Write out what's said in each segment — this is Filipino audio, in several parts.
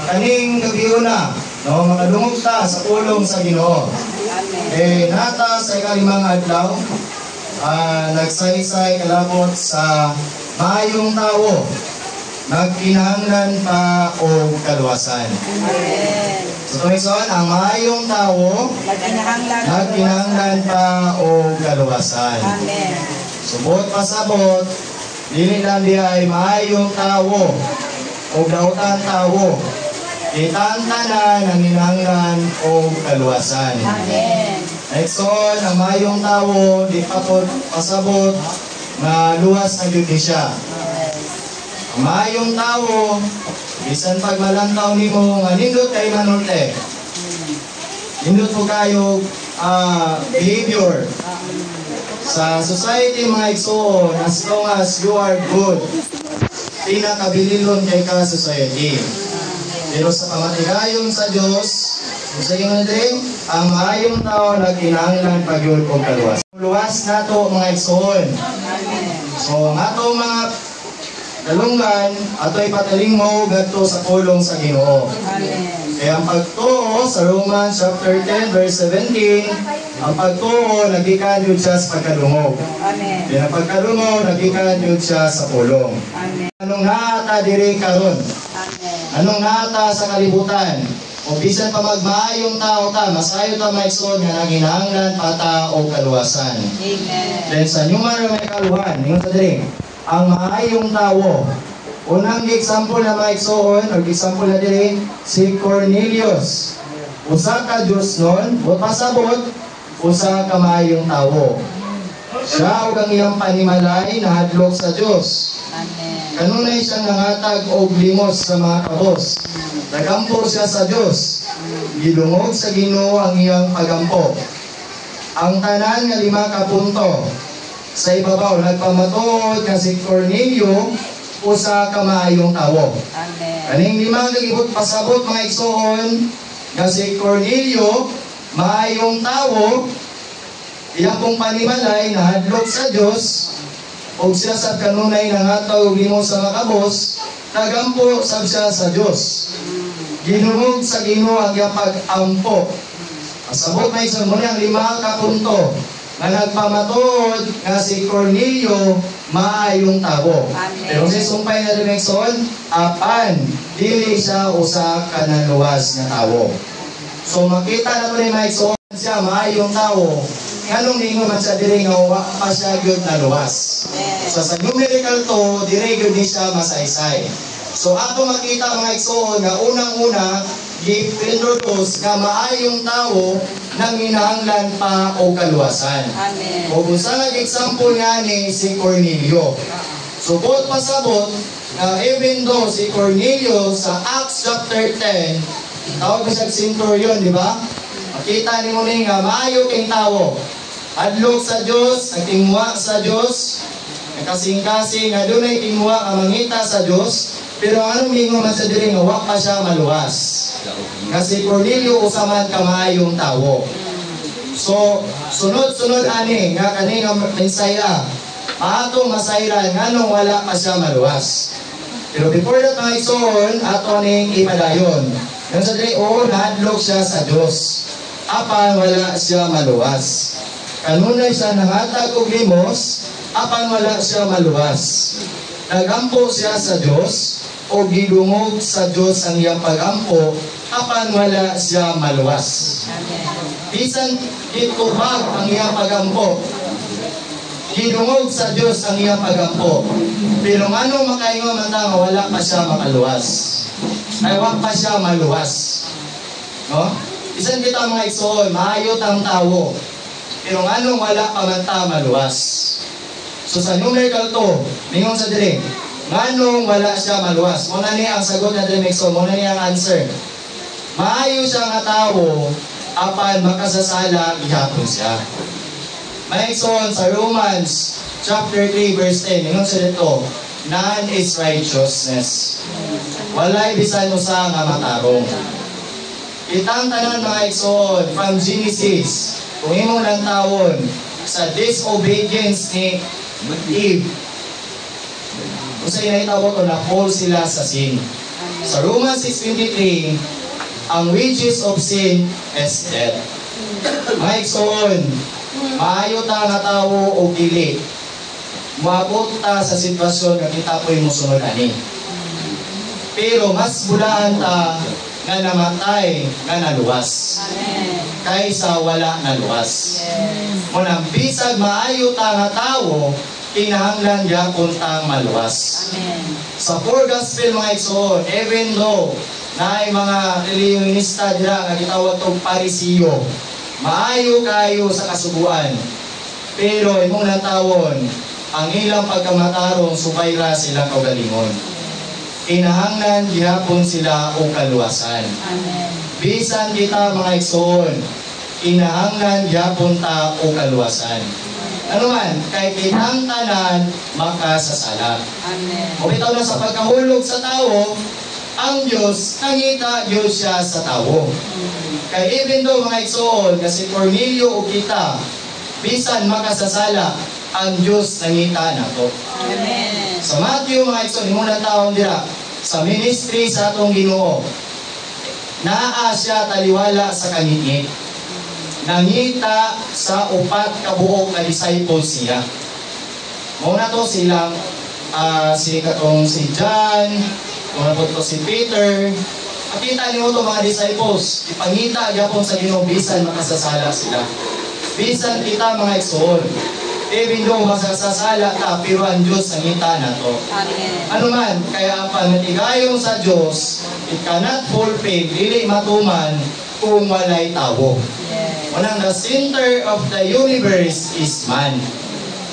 Kaning gabi na, no, makadungog ta sa pulong sa Ginoo. Nata sa ikalimang adlaw, nagsaysay kalabot sa maayong tawo, nagkinahanglan pa o kaluwasan. Amen. So tumison, ang maayong tawo, nagkinahanglan pa o kaluwasan. Amen. Subot pasabot, dili lang di ay maayong tawo o dautan tawo. Itantanan ang hinanglan o kaluwasan. Amen. Nexon, ang maayong tawo, di pa po pasabot na luwas na yun siya. Ang maayong tawo, bisan pagmalantaw ni mo, nga nindot kay manulte. Nindot po kayo behavior. Sa society mga igsoon, as long as you are good, pinakabililon kay ka society. Pero sa pamatigayon sa Diyos, sa iyong nadring, ang maayong tao nagkinahanglan pagyud og kaluwas. Luwas nato mga igsoon. So ang ato mga dalunggan, ato'y pataling mo gadto sa pulong sa Ginoo. Kaya ang pagtuo sa Romans chapter 10 verse 17, ang pagtuo nagikan yun siya sa pagkadungog. Amen. Kaya ang pagkadungog nagikan yun siya sa pulong. Amen. Anong naata diri karon? Amen. Anong naata sa kalibutan? O bisan pa magmaayong tao ta, masayo ta maigsoon nga nanginahanglan pata o kaluwasan. Amen. Then sa nyuman may kaluhan, ingon sa diri, ang maayong tawo. Unang example na maigsoon, o example na diri, si Cornelius. Usa ka Diyos nun, o pasabot, usa ka maayong tawo. Siya o ang iyang panimalay na hadlok sa Diyos. Amen. Kanunay siyang nangatag og limos sa mga kabos. Nagampo siya sa Diyos. Gilungog sa Ginoo ang iyang pagampo. Ang tanan nga 5 ka punto. Sa ibabaw, nagpamatuod nga si Cornelio, usa ka maayong tawo. Amen. Kaning 5 kagibot pasabot mga igsoon, nga si Cornelio, maayong tawo, iyang pong panimalay na hadlok sa Diyos, o siya sa kanunay nangataw limos sa makabos, nagampo sab siya sa Diyos. Ginungog sa Ginoo ang iyang pag-ampo. Pasabot na isang muna ang 5 ka punto nga nagpamatuod nga si Cornelio maayong tawo. Amen. Pero si sumpay na dimensyon, apan dili siya usa ka naluwas nga tawo. So makita na to ni Mike, so siya maayong tawo. Nganong ningo man siya diri nga wa pa siya gyud naluwas. So sa numerical to, diri gyud ni siya masaysay. So ato makita mga igsoon nga unang-una gi-introduce nga maayong tawo nang hinahanglan pa o kaluwasan. Amen. O kung sa example nga ni si Cornelio. Subot pasabot na even though si Cornelio sa Acts chapter 10, tawag ko siya centurion, di ba? Makita ni mo nga maayo kayong tawo. Hadlok sa Diyos, nagtingwa sa Diyos, nakasing-kasing nga doon ay tingwa ang mangita sa Diyos, pero anong mingo man sa diri nga wa pa siya maluwas. Kasi Cornelio usaman ka maayong tawo. So, sunod-sunod ani nga kani nga mensaya, atong masayran nganong wala pa siya maluwas. Pero before that mga igsoon, ato ning ipadayon. Nang sa diri nahadlok siya sa Diyos. Apan wala siya maluwas. Kanunay siya nangatag og limos, apan wala siya maluwas. Nagampo siya sa Diyos, o gilungog sa Diyos ang iyang pagampo, apan wala siya maluwas. Bisan gitubag ang iyang pagampo, gilungog sa Diyos ang iyang pagampo. Pero anong makaingon man nga wala pa siya makaluwas. Ay wala pa siya maluwas. No? Bisan kita mga igsoon, maayot ang tawo. Pero anong wala pa man ta maluwas. So sa numerical to, mingon sa diri, nganong wala siya maluwas. Muna niya ang sagot na diri igsoon, muna niya ang answer. Maayo siya nga tawo, apan makasasala gihapon siya. May igsoon sa Romans chapter 3 verse 10, mingon sa dito, none is righteousness. Walay bisan usa nga matarong. Itang tanan mga igsoon from Genesis, kung imong lang tawon sa disobedience ni Eve, kung sa inay tawon ko na fall sila sa sin. Sa Romans 6:23, ang wages of sin is death. Mga igsoon, maayo ta nga tawo o dili. Moabot ta sa sitwasyon nga kita po'y musunod ani. Pero mas bulaan ta nga namatay nga naluwas Amen. kaysa wala naluwas. Yes. Munang bisag maayo ta nga tawo, kinahanglan gyapon tang maluwas. Amen. Sa four gospel mga igsoon, even though na ay mga religionista dira nga gitawag tong Parisiyo, maayo kayo sa kasubuan. Pero imong natawon, ang ilang pagkamatarong subayra silang kaugalingon. Kinahanglan gihapon sila o kaluwasan. Amen. Bisan kita mga igsoon, kinahanglan gihapon ta o kaluwasan. Ano man, kay kitang tanan makasasala. Amen. O bitaw na sa pagkahulog sa tao, ang Diyos, nangita Diyos siya sa tao. Kay even though mga igsoon, kasi Cornelio o kita, bisan makasasala, ang Diyos nangita na to. Amen. Sa Matthew mga igsoon, imunang taon dira, sa ministry sa atong Ginoo, naa siya taliwala sa kangit. Nangita sa upat kabuok na disciples siya. Muna to silang si John, muna po to si Peter. Makita niyo to mga disciples, ipangita gyapon sa Ginoo bisan makasasala sila. Bisan kita mga igsoon, even though masasasala ta, pero ang Diyos nangita na to. Amen. Ano man, kaya ang panatigayong sa Diyos, it cannot fulfill, dili matuman kung walay tawo. Yes. Unang the center of the universe is man.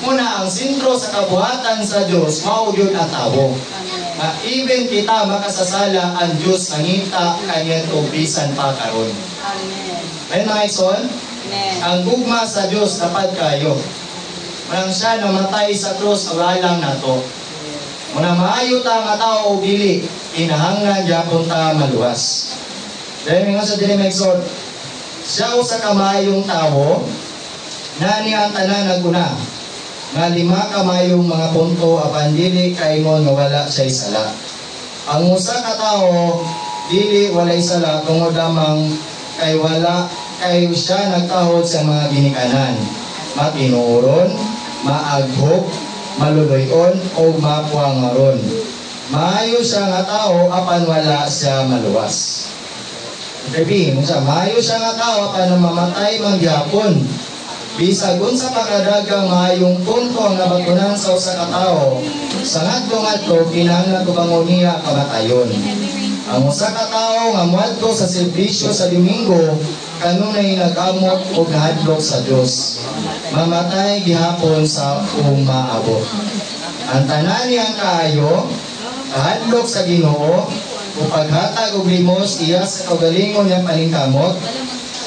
Muna, ang sentro sa kabuhatan sa Diyos, maugyod ang tawo. Amen. Even kita makasasala, ang Diyos nangita kanyang tubisan pa karon. Amen. May mga igsoon, Amen. ang gugma sa Diyos dapat kayo. Manang siya namatay sa krus, awalang nato. Muna maayo ta nga tao o dili, kinahanglan gyapon ta maluwas. Dahil nga sa dili maigsoon, siya usa ka maayong tawo, na niya ang tanan naguna, nga 5 ka maayong mga punto apan dili kaingon nga wala siya sala. Ang usa ka tawo dili walay sala tungod lamang kay wala kay siya nagtahod sa mga ginikanan, matinuoron, maaghok, maluluyon o mapuangaron. Maayo siya nga tao apan wala siya maluwas. Sabi, maayo siya nga tao apan mamatay mangyapon. Bisag unsa pa kadagang maayong punto ang nabatunan sa usa ka tawo, sa ngadto-ngadto kinahanglan ko banguniya kamatayon. Ang usa ka tawo nga moadto sa serbisyo sa Domingo kanunay nagamot og nahadlok sa Dios. Mamatay gihapon sa umaabot. Ang tanan niyang kaayo, kahadlok sa Ginoo, o paghatag og limos iya sa kaugalingon niyang paningkamot,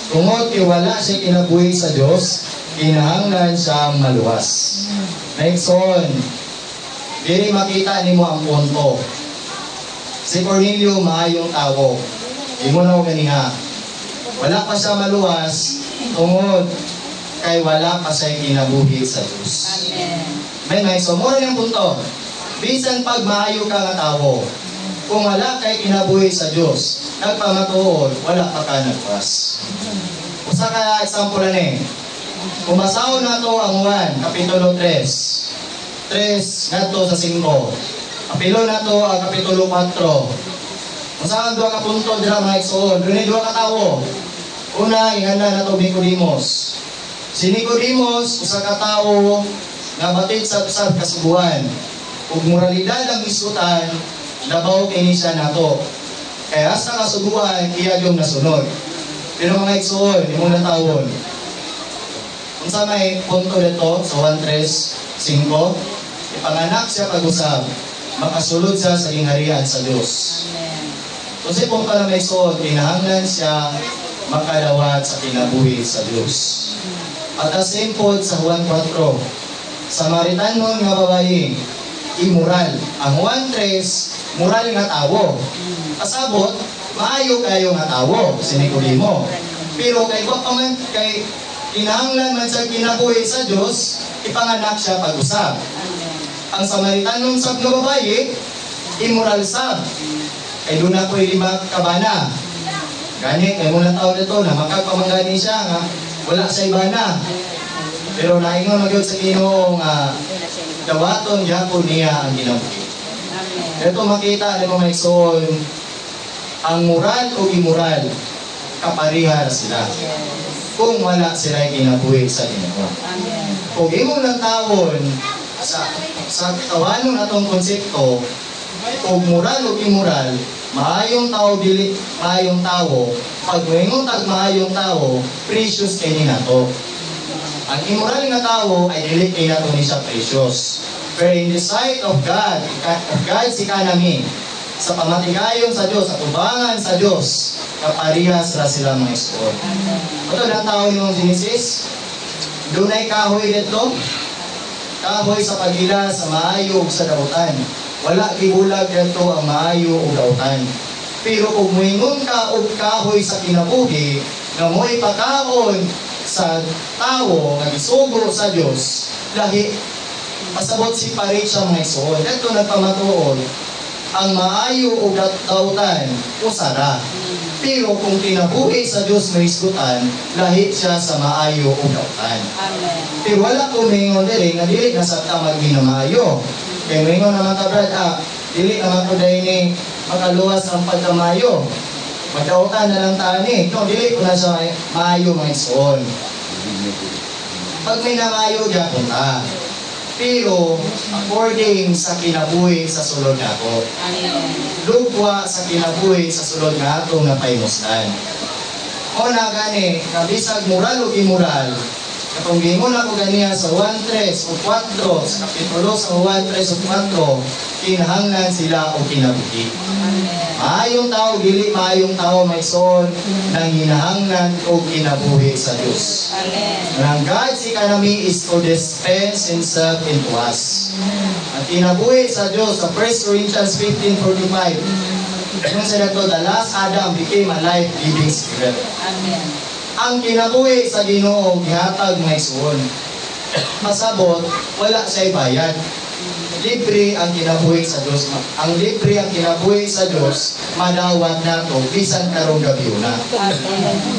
tungod kay wala siya kinabuhi sa Dios, kinahanglan siyang maluwas. Nexon, dili makita nimo ang punto. Si Cornelio maayong tawo. Imo na ko ganiha. Wala pa siya maluwas tungod kay wala pa siya kinabuhi sa Dios. Amen. May nexon mo rin ang punto. Bisan pag maayo ka nga tawo, kung wala kay kinabuhi sa Dios, nagpamatuod, wala pa ka nagpas. Usa ka example ani. Kumasahon nato ang 1, kapitulo 3. 3 ngadto sa 5. Apilo nato ang kapitulo 4. Usa ang 2 ka punto dira mga igsoon. Dunay 2 ka tawo. Una, ingana nato Nicodemos. Si Nicodemos, usa ka tawo nga batid sa usab kasubuan. Ug moralidad ang isutan, labaw kini siya nato. Kaya sa kasubuan, iya yung nasunod. Pero mga igsoon, imong natawon. Unsa may punto dito sa 1:3:5, ipanganak siya pag-usab, makasulod siya sa gingharian sa Dios. Amen. Kasi kung para may suod, kinahanglan siya makadawat sa kinabuhi sa Dios. At the same point sa Juan 4, Samaritanon nga babae, immoral. Ang 1:3, moral nga tawo. Kasabot, maayo kayo nga tawo, si Nicodemo. Pero kay wa pa man kay kinahanglan man sa kinabuhi sa Dios, ipanganak siya pag-usab. Amen. Ang Samaritanong sab nga babae, immoral sab. ay doon na pwede makabana. Gani, kay muna tao dito na makagpamanggani siya nga, wala sa ibana. Pero naingon magyod sa Ginoo nga dawaton gyapon niya ang ginabuhi. Ito makita ni mga igsoon, ang moral o immoral kapariha na sila. Kung wala sila ginabuhi sa Ginoo. Kung imo lang tawon sa tawanon atong konsepto, kung moral o immoral, maayong tao dili maayong tao, pag moingon tag maayong tao, precious kay ni nato. Ang immoral nga tao ay dili kay nato ni siya precious. Pero in the sight of God's economy, sa pamatigayon sa Diyos, sa tubangan sa Diyos, kaparihas na sila mga igsoon. Ito na tao yung Genesis, doon ay kahoy dito, kahoy sa pagila sa maayo ug sa dautan. Wala gibulag dito ang maayo ug dautan. Pero kung moingon ka og kahoy sa kinabuhi, nga mo'y pagkaon sa tao nga gisugo sa Dios, lahi pasabot si parit siya mga igsoon. Dito nagpamatuod ang maayo ug dautan usara. Pero kung kinabuhi sa Dios mo isgutan, lahi siya sa maayo ug dautan. Amen. Pero wala ko mingon diri nga dili na sa tamag ginamayo. Kay mingon naman ta brad, dili naman ko dahil ni makaluwas ang pagkamayo. Magdautan na lang tani. No, dili ko na sa maayo mga igsoon. Pag may namayo, gyapon ta. Pero, according sa kinabuhi sa sulod nato. Lugwa sa kinabuhi sa sulod nato nga paymustan. O na gani, kabisag moral o immoral, katong gingon ako ganiya sa 1:3 o 4, sa kapitulo sa 1:3 o 4, kinahanglan sila o kinabuhi. Maayong tao, dili maayong tao may son nang hinahanglan o kinabuhi sa Diyos. Ang God's economy is to dispense Himself into us. Ang kinabuhi sa Diyos sa 1 Corinthians 15:45, yung sa nato, the last Adam became a life-giving spirit. Ang kinabuhi sa Ginoo gihatag may son. Masabot, wala sa bayad. Libre ang kinabuhi sa Diyos. Ang libre ang kinabuhi sa Diyos, madawat na to, bisan karong gabi na.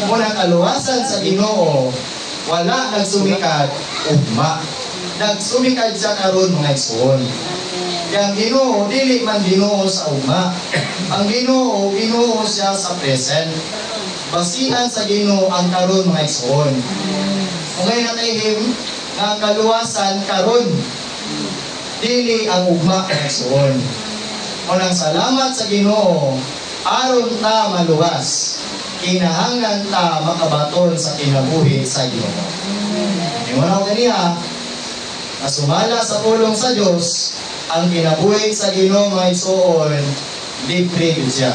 Unang kaluwasan sa Ginoo, wala nagsumikad, ugma. Nagsumikad sa karon mga igsoon. Yang Ginoo, dili man Ginoo sa ugma. Ang Ginoo, Ginoo siya sa present. Basihan sa Ginoo ang karon mga igsoon. Kung ngayon natayhim, nga kaluwasan karon, dili ang ugma ng igsoon. Unang salamat sa Ginoo, aron ta maluwas, kinahanglan ta makabaton sa kinabuhi sa Ginoo. Ingon ako ganiya, nasumala sa pulong sa Dios, ang kinabuhi sa Ginoo mga igsoon, libre gyud siya.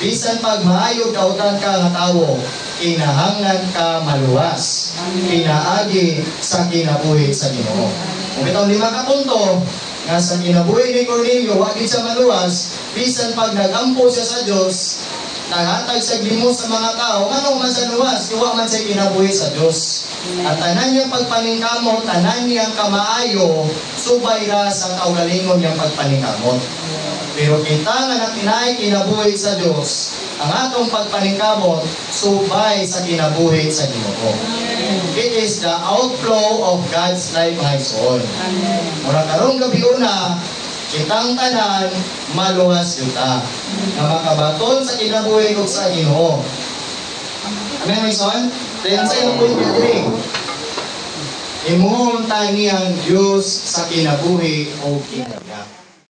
Bisan pag maayog kautan ka nga tawo, kinahanglan ka maluwas, pinaagi sa kinabuhi sa Ginoo. Kung itong 5 ka punto, nga sa kinabuhi ni Cornelio, wag siya maluwas, bisan pag nagampo siya sa Diyos, naghatag sa limos sa mga tao, ano man sa luwas, iwa man sa kinabuhi sa Diyos. At tanan niyang pagpaningkamot, tanan niyang kamaayo, subay ra sa kaugalingon niyang pagpaningkamot. Pero kita nga nakinay kinabuhi sa Diyos, ang atong pagpaningkamot, subay sa kinabuhi sa Ginoo. It is the outflow of God's life mga igsoon. Mura karong gabi una, kitang tanan, maluwas yuta. Na makabaton sa kinabuhi ug sa Ginoo. Amen mga igsoon? Dayon sa iyong punto diri. Imuhon ta niyang Diyos sa kinabuhi o kinabuhi.